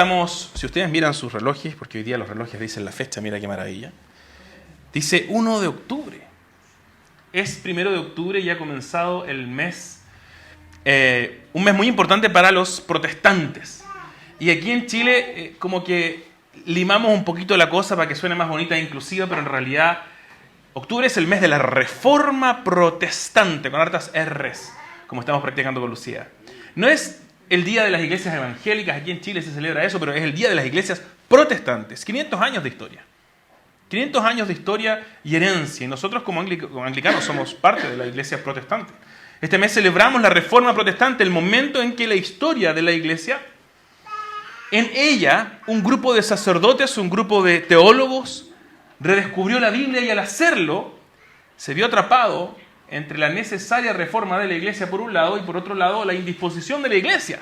estamos, si ustedes miran sus relojes, porque hoy día los relojes dicen la fecha, mira qué maravilla, dice 1 de octubre. Es 1 de octubre y ha comenzado el mes, un mes muy importante para los protestantes. Y aquí en Chile como que limamos un poquito la cosa para que suene más bonita e inclusiva, pero en realidad octubre es el mes de la Reforma Protestante, con hartas R's, como estamos practicando con Lucía. No es el día de las iglesias evangélicas, aquí en Chile se celebra eso, pero es el día de las iglesias protestantes. 500 años de historia. 500 años de historia y herencia. Y nosotros como anglicanos somos parte de la iglesia protestante. Este mes celebramos la Reforma Protestante, el momento en que la historia de la iglesia, en ella, un grupo de sacerdotes, un grupo de teólogos, redescubrió la Biblia y al hacerlo, se vio atrapado entre la necesaria reforma de la iglesia por un lado y por otro lado la indisposición de la iglesia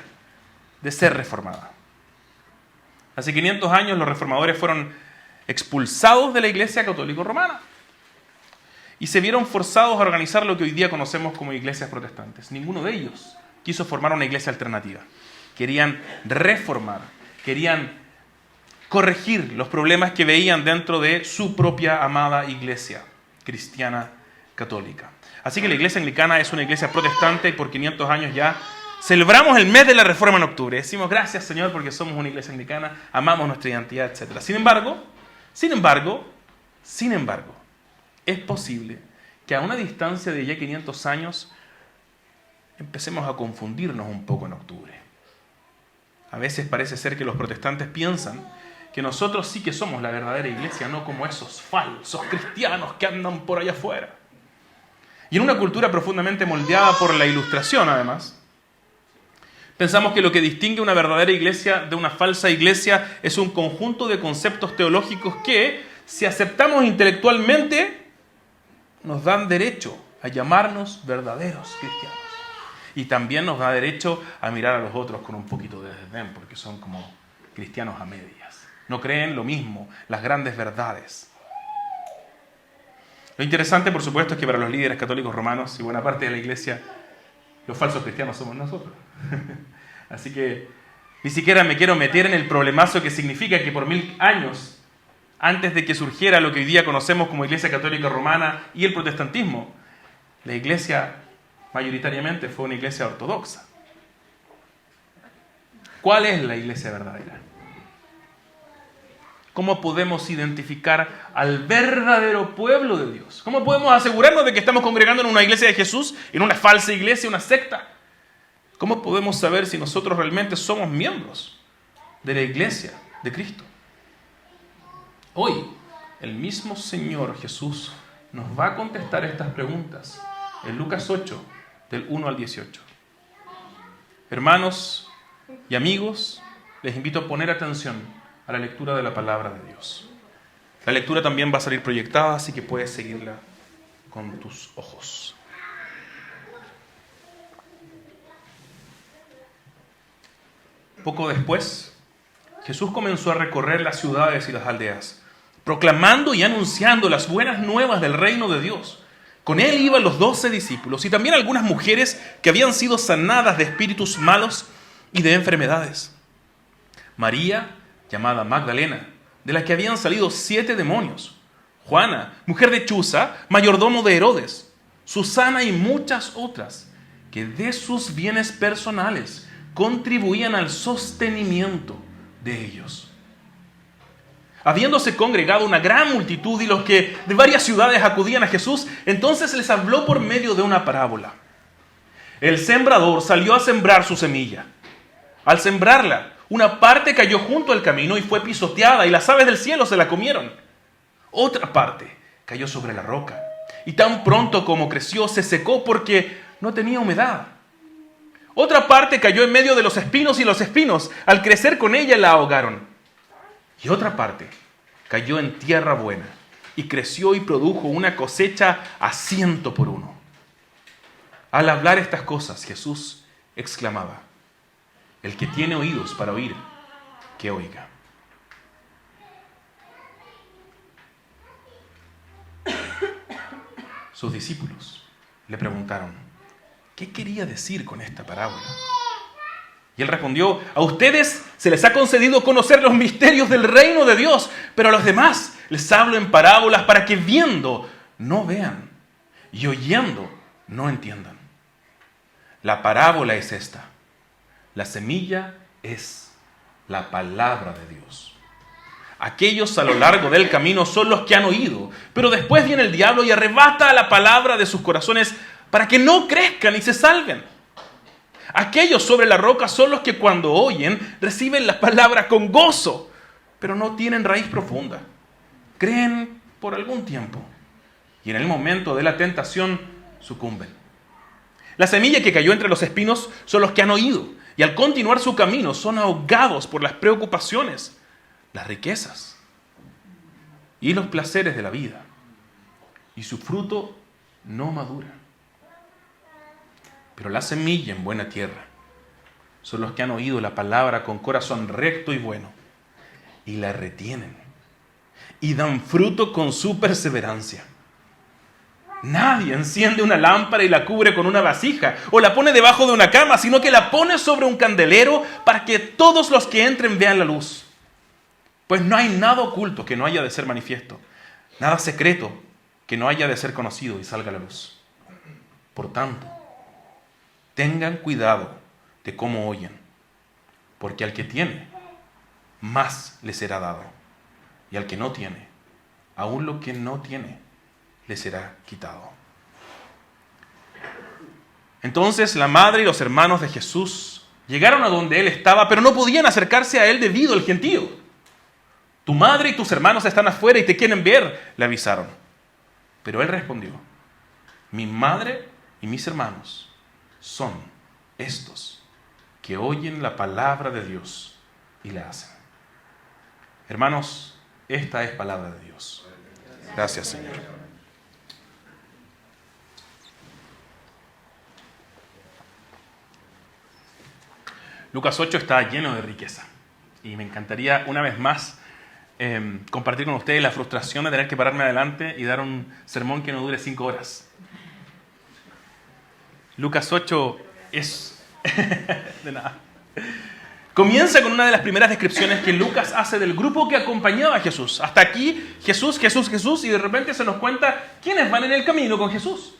de ser reformada. Hace 500 años los reformadores fueron expulsados de la iglesia católica romana y se vieron forzados a organizar lo que hoy día conocemos como iglesias protestantes. Ninguno de ellos quiso formar una iglesia alternativa. Querían reformar, querían corregir los problemas que veían dentro de su propia amada iglesia cristiana católica. Así que la iglesia anglicana es una iglesia protestante y por 500 años ya celebramos el mes de la Reforma en octubre. Decimos gracias Señor porque somos una iglesia anglicana, amamos nuestra identidad, etc. Sin embargo, es posible que a una distancia de ya 500 años empecemos a confundirnos un poco en octubre. A veces parece ser que los protestantes piensan que nosotros sí que somos la verdadera iglesia, no como esos falsos cristianos que andan por allá afuera. Y en una cultura profundamente moldeada por la Ilustración, además, pensamos que lo que distingue una verdadera iglesia de una falsa iglesia es un conjunto de conceptos teológicos que, si aceptamos intelectualmente, nos dan derecho a llamarnos verdaderos cristianos. Y también nos da derecho a mirar a los otros con un poquito de desdén, porque son como cristianos a medias. No creen lo mismo, las grandes verdades. Lo interesante, por supuesto, es que para los líderes católicos romanos y buena parte de la iglesia, los falsos cristianos somos nosotros. Así que ni siquiera me quiero meter en el problemazo que significa que por 1000 años, antes de que surgiera lo que hoy día conocemos como Iglesia Católica Romana y el protestantismo, la iglesia mayoritariamente fue una iglesia ortodoxa. ¿Cuál es la iglesia verdadera? ¿Cómo podemos identificar al verdadero pueblo de Dios? ¿Cómo podemos asegurarnos de que estamos congregando en una iglesia de Jesús, en una falsa iglesia, una secta? ¿Cómo podemos saber si nosotros realmente somos miembros de la iglesia de Cristo? Hoy, el mismo Señor Jesús nos va a contestar estas preguntas en Lucas 8, del 1 al 18. Hermanos y amigos, les invito a poner atención a la lectura de la palabra de Dios. La lectura también va a salir proyectada, así que puedes seguirla con tus ojos. Poco después, Jesús comenzó a recorrer las ciudades y las aldeas, proclamando y anunciando las buenas nuevas del reino de Dios. Con él iban los 12 discípulos y también algunas mujeres que habían sido sanadas de espíritus malos y de enfermedades. María, llamada Magdalena, de la que habían salido 7 demonios. Juana, mujer de Chuza, mayordomo de Herodes. Susana y muchas otras, que de sus bienes personales contribuían al sostenimiento de ellos. Habiéndose congregado una gran multitud y los que de varias ciudades acudían a Jesús, entonces les habló por medio de una parábola. El sembrador salió a sembrar su semilla. Al sembrarla, una parte cayó junto al camino y fue pisoteada y las aves del cielo se la comieron. Otra parte cayó sobre la roca y tan pronto como creció se secó porque no tenía humedad. Otra parte cayó en medio de los espinos y los espinos al crecer con ella la ahogaron. Y otra parte cayó en tierra buena y creció y produjo una cosecha a 100 por 1. Al hablar estas cosas, Jesús exclamaba: el que tiene oídos para oír, que oiga. Sus discípulos le preguntaron: ¿qué quería decir con esta parábola? Y él respondió: a ustedes se les ha concedido conocer los misterios del reino de Dios, pero a los demás les hablo en parábolas para que viendo no vean y oyendo no entiendan. La parábola es esta: la semilla es la palabra de Dios. Aquellos a lo largo del camino son los que han oído, pero después viene el diablo y arrebata la palabra de sus corazones para que no crezcan y se salven. Aquellos sobre la roca son los que cuando oyen reciben la palabra con gozo, pero no tienen raíz profunda. Creen por algún tiempo y en el momento de la tentación sucumben. La semilla que cayó entre los espinos son los que han oído y al continuar su camino son ahogados por las preocupaciones, las riquezas y los placeres de la vida, y su fruto no madura. Pero la semilla en buena tierra son los que han oído la palabra con corazón recto y bueno, y la retienen, y dan fruto con su perseverancia. Nadie enciende una lámpara y la cubre con una vasija, o la pone debajo de una cama, sino que la pone sobre un candelero para que todos los que entren vean la luz. Pues no hay nada oculto que no haya de ser manifiesto, nada secreto que no haya de ser conocido y salga a la luz. Por tanto, tengan cuidado de cómo oyen, porque al que tiene, más le será dado, y al que no tiene, aún lo que no tiene, le será quitado. Entonces la madre y los hermanos de Jesús llegaron a donde él estaba, pero no podían acercarse a él debido al gentío. Tu madre y tus hermanos están afuera y te quieren ver, le avisaron. Pero él respondió: mi madre y mis hermanos son estos que oyen la palabra de Dios y la hacen. Hermanos, esta es palabra de Dios. Gracias, Señor. Lucas 8 está lleno de riqueza y me encantaría una vez más compartir con ustedes la frustración de tener que pararme adelante y dar un sermón que no dure 5 horas. Lucas 8 es... de nada. Comienza con una de las primeras descripciones que Lucas hace del grupo que acompañaba a Jesús. Hasta aquí, Jesús, y de repente se nos cuenta quiénes van en el camino con Jesús.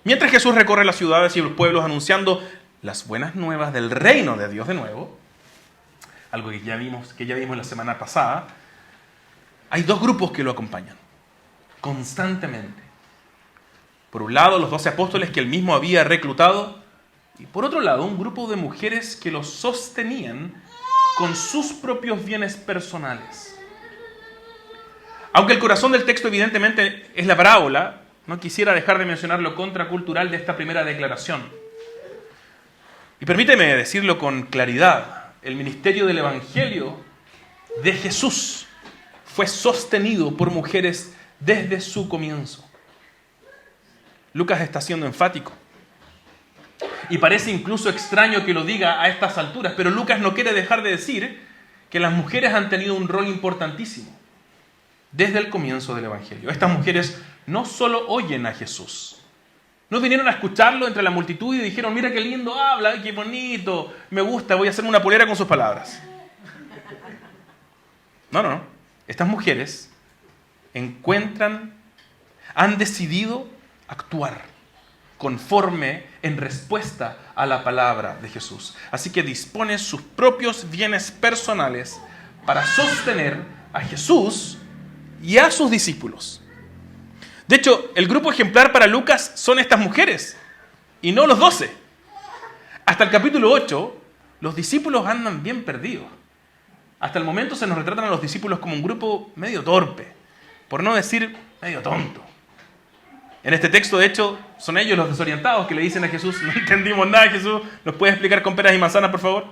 Mientras Jesús recorre las ciudades y los pueblos anunciando las buenas nuevas del reino de Dios de nuevo, algo que ya vimos la semana pasada, hay 2 grupos que lo acompañan constantemente. Por un lado, los 12 apóstoles que él mismo había reclutado, y por otro lado, un grupo de mujeres que lo sostenían con sus propios bienes personales. Aunque el corazón del texto evidentemente es la parábola, no quisiera dejar de mencionar lo contracultural de esta primera declaración. Y permíteme decirlo con claridad: el ministerio del Evangelio de Jesús fue sostenido por mujeres desde su comienzo. Lucas está siendo enfático. Y parece incluso extraño que lo diga a estas alturas, pero Lucas no quiere dejar de decir que las mujeres han tenido un rol importantísimo desde el comienzo del Evangelio. Estas mujeres no solo oyen a Jesús, no vinieron a escucharlo entre la multitud y dijeron: mira qué lindo habla, qué bonito, me gusta, voy a hacerme una polera con sus palabras. No. Estas mujeres han decidido actuar conforme en respuesta a la palabra de Jesús. Así que dispone sus propios bienes personales para sostener a Jesús y a sus discípulos. De hecho, el grupo ejemplar para Lucas son estas mujeres y no los 12. Hasta el capítulo 8, los discípulos andan bien perdidos. Hasta el momento se nos retratan a los discípulos como un grupo medio torpe, por no decir medio tonto. En este texto, de hecho, son ellos los desorientados que le dicen a Jesús: no entendimos nada, Jesús, ¿nos puedes explicar con peras y manzanas, por favor?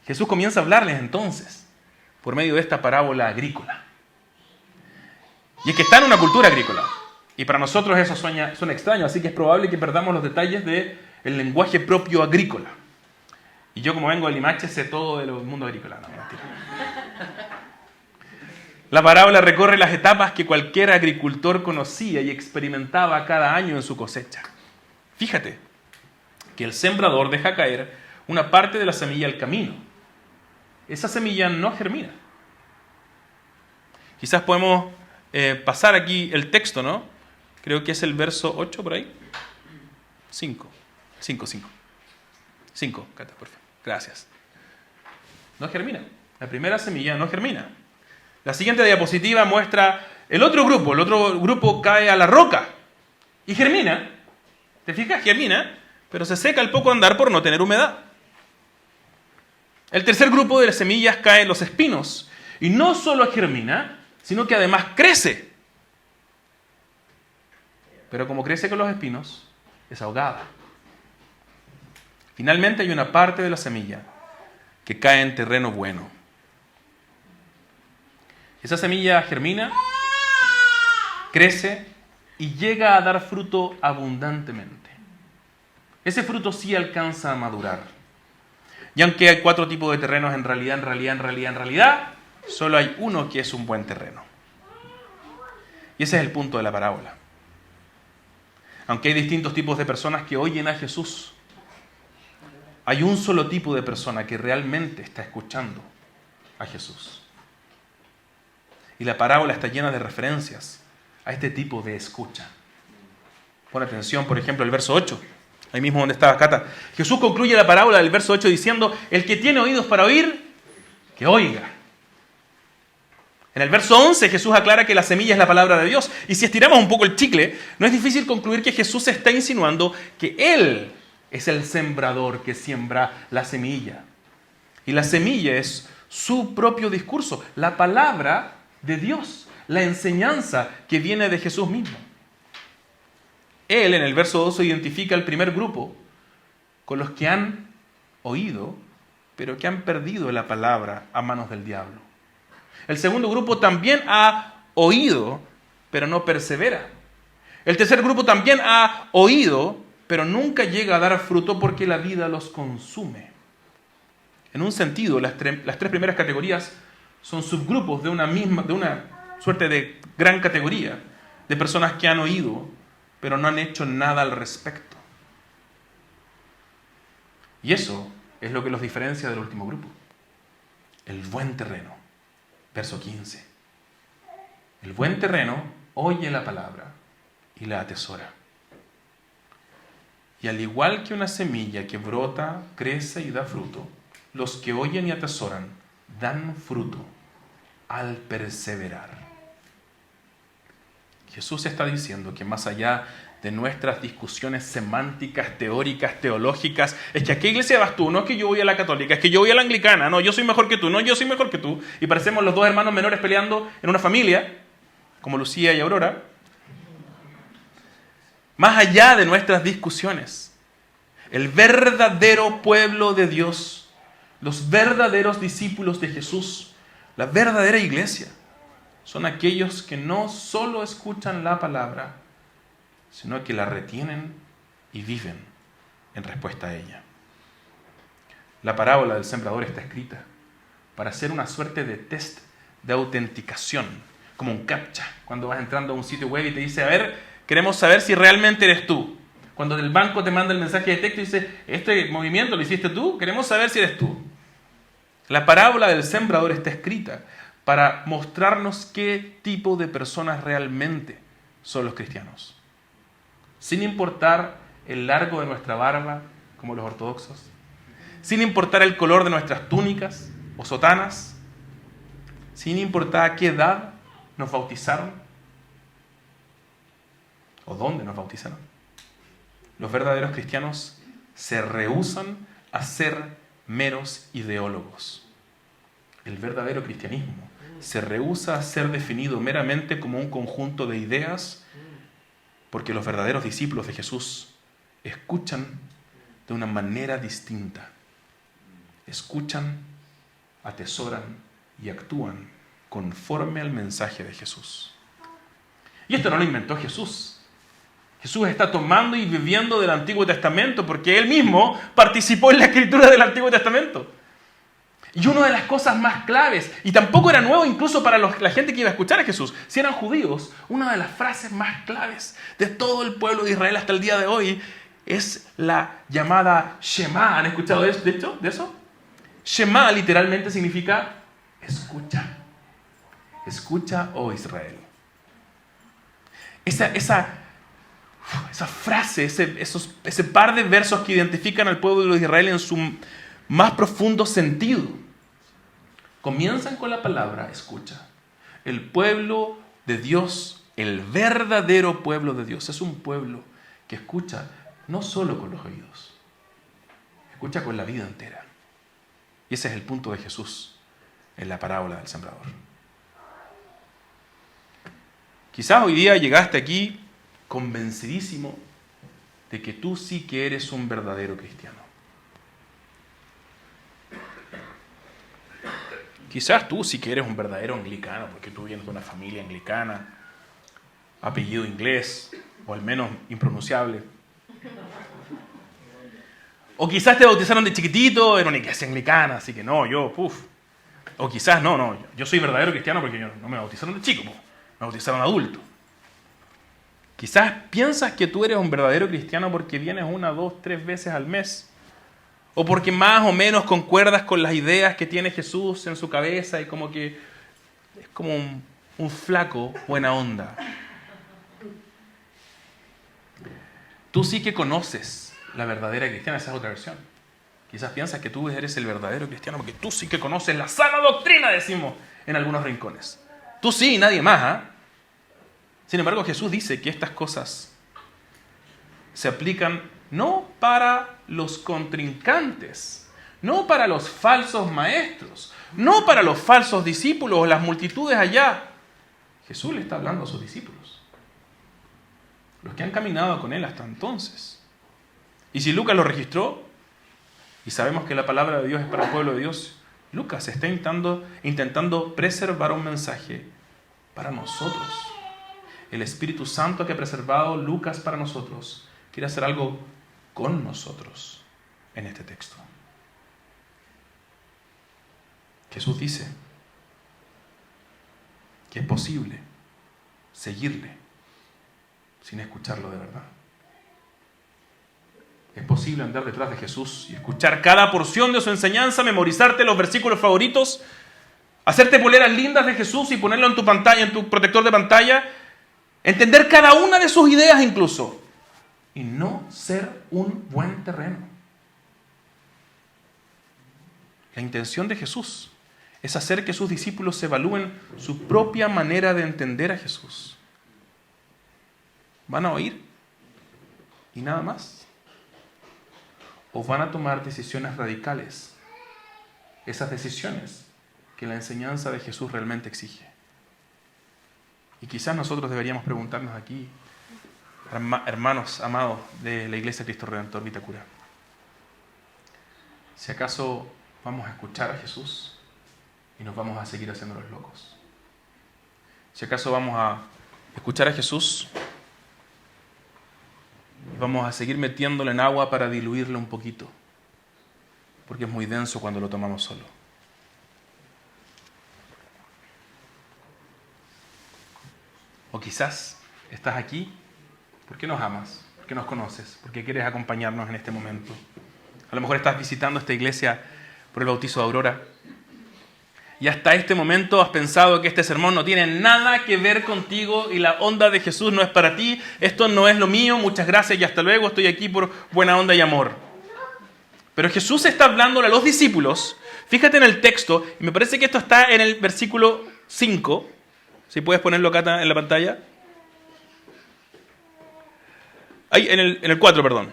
Jesús comienza a hablarles entonces por medio de esta parábola agrícola. Y es que está en una cultura agrícola. Y para nosotros eso suena extraño, así que es probable que perdamos los detalles del lenguaje propio agrícola. Y yo, como vengo de Limache, sé todo del mundo agrícola. No, mentira. La parábola recorre las etapas que cualquier agricultor conocía y experimentaba cada año en su cosecha. Fíjate que el sembrador deja caer una parte de la semilla al camino. Esa semilla no germina. Quizás podemos pasar aquí el texto, ¿no? Creo que es el verso 8 por ahí. 5, Cata, por favor. Gracias. No germina. La primera semilla no germina. La siguiente diapositiva muestra el otro grupo. El otro grupo cae a la roca y germina. ¿Te fijas? Germina, pero se seca al poco andar por no tener humedad. El tercer grupo de las semillas cae en los espinos. Y no solo germina, sino que además crece. Pero como crece con los espinos, es ahogada. Finalmente hay una parte de la semilla que cae en terreno bueno. Esa semilla germina, crece y llega a dar fruto abundantemente. Ese fruto sí alcanza a madurar. Y aunque hay 4 tipos de terrenos, en realidad, solo hay uno que es un buen terreno. Y ese es el punto de la parábola. Aunque hay distintos tipos de personas que oyen a Jesús, hay un solo tipo de persona que realmente está escuchando a Jesús. Y la parábola está llena de referencias a este tipo de escucha. Pon atención, por ejemplo, el verso 8. Ahí mismo donde estaba Cata. Jesús concluye la parábola del verso 8 diciendo: el que tiene oídos para oír, que oiga. En el verso 11 Jesús aclara que la semilla es la palabra de Dios. Y si estiramos un poco el chicle, no es difícil concluir que Jesús está insinuando que Él es el sembrador que siembra la semilla. Y la semilla es su propio discurso, la palabra de Dios, la enseñanza que viene de Jesús mismo. Él en el verso 12 identifica el primer grupo con los que han oído, pero que han perdido la palabra a manos del diablo. El segundo grupo también ha oído, pero no persevera. El tercer grupo también ha oído, pero nunca llega a dar fruto porque la vida los consume. En un sentido, las tres primeras categorías son subgrupos de una suerte de gran categoría de personas que han oído, pero no han hecho nada al respecto. Y eso es lo que los diferencia del último grupo. El buen terreno. Verso 15. El buen terreno oye la palabra y la atesora. Y al igual que una semilla que brota, crece y da fruto, los que oyen y atesoran dan fruto al perseverar. Jesús está diciendo que más allá de nuestras discusiones semánticas, teóricas, teológicas, es que ¿a qué iglesia vas tú? No es que yo voy a la católica, es que yo voy a la anglicana, no, yo soy mejor que tú, no, yo soy mejor que tú. Y parecemos los dos hermanos menores peleando en una familia, como Lucía y Aurora. Más allá de nuestras discusiones, el verdadero pueblo de Dios, los verdaderos discípulos de Jesús, la verdadera iglesia, son aquellos que no solo escuchan la palabra, sino que la retienen y viven en respuesta a ella. La parábola del sembrador está escrita para hacer una suerte de test de autenticación, como un captcha, cuando vas entrando a un sitio web y te dice, a ver, queremos saber si realmente eres tú. Cuando el banco te manda el mensaje de texto y dice, este movimiento lo hiciste tú, queremos saber si eres tú. La parábola del sembrador está escrita para mostrarnos qué tipo de personas realmente son los cristianos. Sin importar el largo de nuestra barba, como los ortodoxos, sin importar el color de nuestras túnicas o sotanas, sin importar a qué edad nos bautizaron o dónde nos bautizaron. Los verdaderos cristianos se rehúsan a ser meros ideólogos. El verdadero cristianismo se rehúsa a ser definido meramente como un conjunto de ideas, porque los verdaderos discípulos de Jesús escuchan de una manera distinta. Escuchan, atesoran y actúan conforme al mensaje de Jesús. Y esto no lo inventó Jesús. Jesús está tomando y viviendo del Antiguo Testamento porque Él mismo participó en la escritura del Antiguo Testamento. Y una de las cosas más claves, y tampoco era nuevo incluso para la gente que iba a escuchar a Jesús, si eran judíos, una de las frases más claves de todo el pueblo de Israel hasta el día de hoy es la llamada Shema. ¿Han escuchado de eso? Shema literalmente significa escucha. Escucha, oh Israel. Esa frase, ese par de versos que identifican al pueblo de Israel en su más profundo sentido, comienzan con la palabra escucha. El pueblo de Dios, el verdadero pueblo de Dios, es un pueblo que escucha no solo con los oídos, escucha con la vida entera. Y ese es el punto de Jesús en la parábola del sembrador. Quizás hoy día llegaste aquí convencidísimo de que tú sí que eres un verdadero cristiano. Quizás tú sí que eres un verdadero anglicano, porque tú vienes de una familia anglicana, apellido inglés, o al menos impronunciable. O quizás te bautizaron de chiquitito en una iglesia anglicana, así que no, O quizás no, yo soy verdadero cristiano porque no me bautizaron de chico, me bautizaron de adulto. Quizás piensas que tú eres un verdadero cristiano porque vienes 1, 2, 3 veces al mes. O porque más o menos concuerdas con las ideas que tiene Jesús en su cabeza y como que es como un flaco buena onda. Tú sí que conoces la verdadera cristiana, esa es otra versión. Quizás piensas que tú eres el verdadero cristiano porque tú sí que conoces la sana doctrina, decimos en algunos rincones. Tú sí y nadie más, ¿eh? Sin embargo, Jesús dice que estas cosas se aplican no para los contrincantes, no para los falsos maestros, no para los falsos discípulos o las multitudes allá. Jesús le está hablando a sus discípulos, los que han caminado con él hasta entonces. Y si Lucas lo registró, y sabemos que la palabra de Dios es para el pueblo de Dios, Lucas está intentando preservar un mensaje para nosotros. El Espíritu Santo que ha preservado Lucas para nosotros quiere hacer algo con nosotros en este texto. Jesús dice que es posible seguirle sin escucharlo de verdad. Es posible andar detrás de Jesús y escuchar cada porción de su enseñanza, memorizarte los versículos favoritos, hacerte poleras lindas de Jesús y ponerlo en tu pantalla, en tu protector de pantalla, entender cada una de sus ideas incluso, y no ser un buen terreno. La intención de Jesús es hacer que sus discípulos se evalúen su propia manera de entender a Jesús. ¿Van a oír y nada más? ¿O van a tomar decisiones radicales? Esas decisiones que la enseñanza de Jesús realmente exige. Y quizás nosotros deberíamos preguntarnos aquí, hermanos amados de la Iglesia Cristo Redentor Vitacura, si acaso vamos a escuchar a Jesús y nos vamos a seguir haciendo los locos. Si acaso vamos a escuchar a Jesús y vamos a seguir metiéndolo en agua para diluirlo un poquito, porque es muy denso cuando lo tomamos solo. O quizás estás aquí porque nos amas, porque nos conoces, porque quieres acompañarnos en este momento. A lo mejor estás visitando esta iglesia por el bautizo de Aurora y hasta este momento has pensado que este sermón no tiene nada que ver contigo y la onda de Jesús no es para ti, esto no es lo mío, muchas gracias y hasta luego, estoy aquí por buena onda y amor. Pero Jesús está hablándole a los discípulos, fíjate en el texto, y me parece que esto está en el versículo 5, si puedes ponerlo acá en la pantalla. Ahí, en el 4, perdón.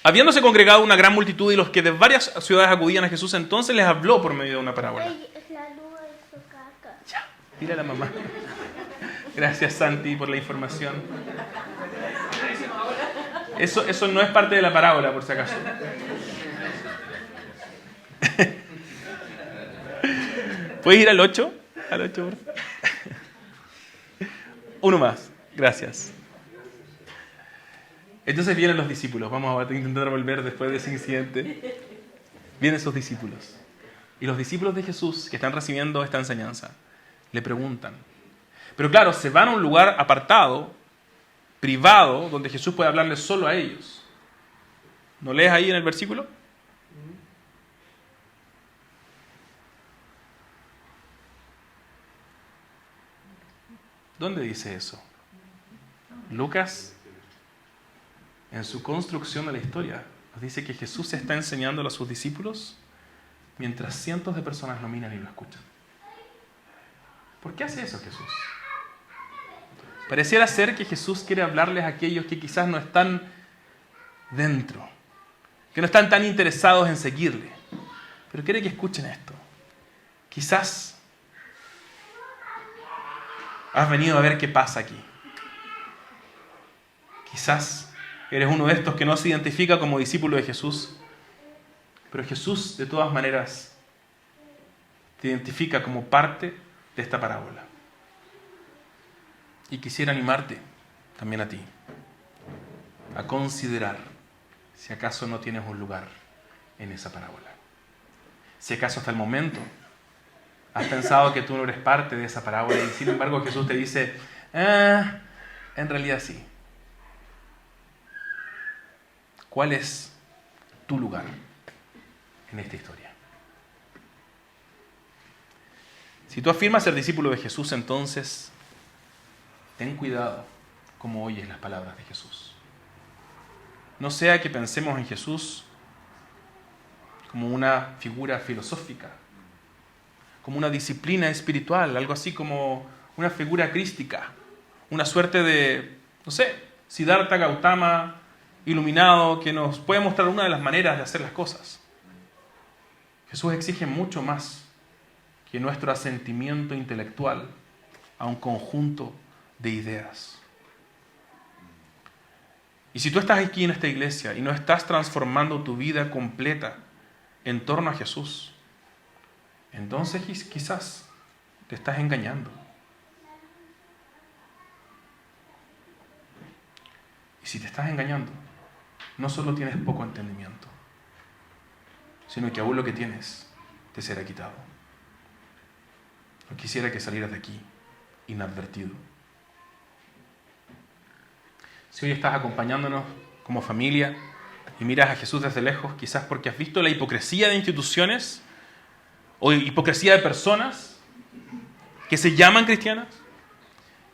Habiéndose congregado una gran multitud y los que de varias ciudades acudían a Jesús, entonces les habló por medio de una parábola. Ya, dile a la mamá. Gracias, Santi, por la información. Eso no es parte de la parábola, por si acaso. ¿Puedes ir al 8? Al 8, por favor. Uno más. Gracias. Entonces vienen los discípulos. Vamos a intentar volver después de ese incidente. Vienen esos discípulos. Y los discípulos de Jesús que están recibiendo esta enseñanza le preguntan. Pero claro, se van a un lugar apartado, privado donde Jesús puede hablarles solo a ellos. ¿No lees ahí en el versículo? ¿Dónde dice eso? Lucas, en su construcción de la historia, nos dice que Jesús está enseñándolo a sus discípulos mientras cientos de personas lo miran y lo escuchan. ¿Por qué hace eso Jesús? Pareciera ser que Jesús quiere hablarles a aquellos que quizás no están dentro, que no están tan interesados en seguirle, pero quiere que escuchen esto. Quizás has venido a ver qué pasa aquí. Quizás eres uno de estos que no se identifica como discípulo de Jesús, pero Jesús de todas maneras te identifica como parte de esta parábola. Y quisiera animarte también a ti a considerar si acaso no tienes un lugar en esa parábola. Si acaso hasta el momento has pensado que tú no eres parte de esa parábola y sin embargo Jesús te dice, en realidad sí. ¿Cuál es tu lugar en esta historia? Si tú afirmas ser discípulo de Jesús, entonces ten cuidado cómo oyes las palabras de Jesús. No sea que pensemos en Jesús como una figura filosófica, como una disciplina espiritual, algo así como una figura crística, una suerte de, no sé, Siddhartha Gautama iluminado que nos puede mostrar una de las maneras de hacer las cosas. Jesús exige mucho más que nuestro asentimiento intelectual a un conjunto de ideas. Y si tú estás aquí en esta iglesia y no estás transformando tu vida completa en torno a Jesús, entonces quizás te estás engañando. Y si te estás engañando, no solo tienes poco entendimiento, sino que aún lo que tienes te será quitado. No quisiera que salieras de aquí inadvertido. Si hoy estás acompañándonos como familia y miras a Jesús desde lejos, quizás porque has visto la hipocresía de instituciones o hipocresía de personas que se llaman cristianas,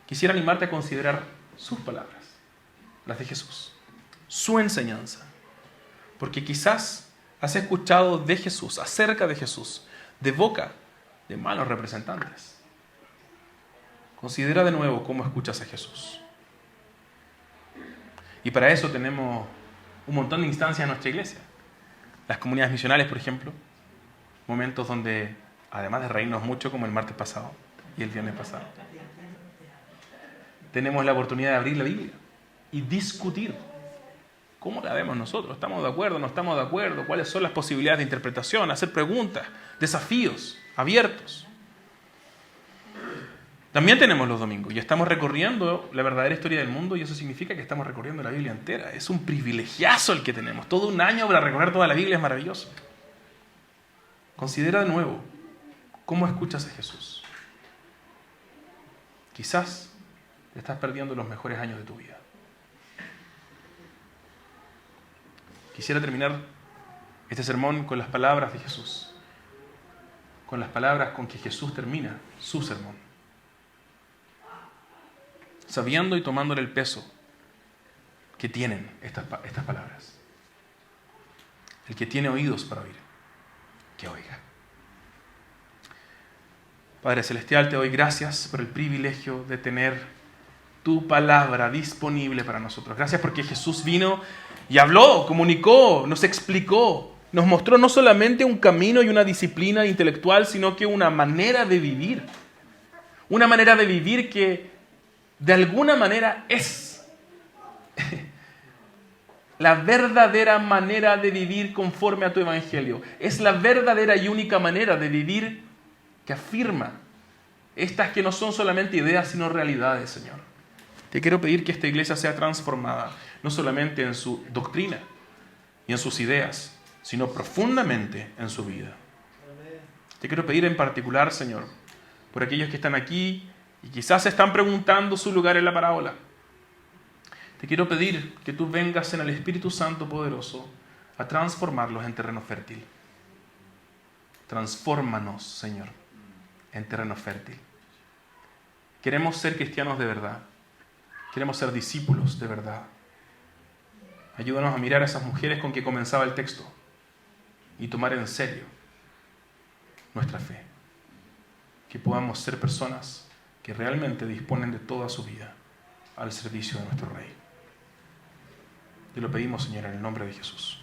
quisiera animarte a considerar sus palabras, las de Jesús, su enseñanza. Porque quizás has escuchado de Jesús, acerca de Jesús, de boca de malos representantes. Considera de nuevo cómo escuchas a Jesús. Y para eso tenemos un montón de instancias en nuestra iglesia. Las comunidades misionales, por ejemplo, momentos donde, además de reírnos mucho, como el martes pasado y el viernes pasado, tenemos la oportunidad de abrir la Biblia y discutir cómo la vemos nosotros. ¿Estamos de acuerdo? ¿No estamos de acuerdo? ¿Cuáles son las posibilidades de interpretación? Hacer preguntas, desafíos abiertos. También tenemos los domingos y estamos recorriendo la verdadera historia del mundo y eso significa que estamos recorriendo la Biblia entera. Es un privilegiazo el que tenemos. Todo un año para recorrer toda la Biblia es maravilloso. Considera de nuevo cómo escuchas a Jesús. Quizás te estás perdiendo los mejores años de tu vida. Quisiera terminar este sermón con las palabras de Jesús, con las palabras con que Jesús termina su sermón, sabiendo y tomándole el peso que tienen estas palabras. El que tiene oídos para oír, que oiga. Padre Celestial, te doy gracias por el privilegio de tener tu palabra disponible para nosotros. Gracias porque Jesús vino y habló, comunicó, nos explicó, nos mostró no solamente un camino y una disciplina intelectual, sino que una manera de vivir. Una manera de vivir que de alguna manera es la verdadera manera de vivir conforme a tu evangelio. Es la verdadera y única manera de vivir que afirma estas que no son solamente ideas, sino realidades, Señor. Te quiero pedir que esta iglesia sea transformada, no solamente en su doctrina y en sus ideas, sino profundamente en su vida. Te quiero pedir en particular, Señor, por aquellos que están aquí y quizás se están preguntando su lugar en la parábola. Te quiero pedir que tú vengas en el Espíritu Santo poderoso a transformarlos en terreno fértil. Transfórmanos, Señor, en terreno fértil. Queremos ser cristianos de verdad. Queremos ser discípulos de verdad. Ayúdanos a mirar a esas mujeres con que comenzaba el texto y tomar en serio nuestra fe. Que podamos ser personas que realmente disponen de toda su vida al servicio de nuestro Rey. Te lo pedimos, Señor, en el nombre de Jesús.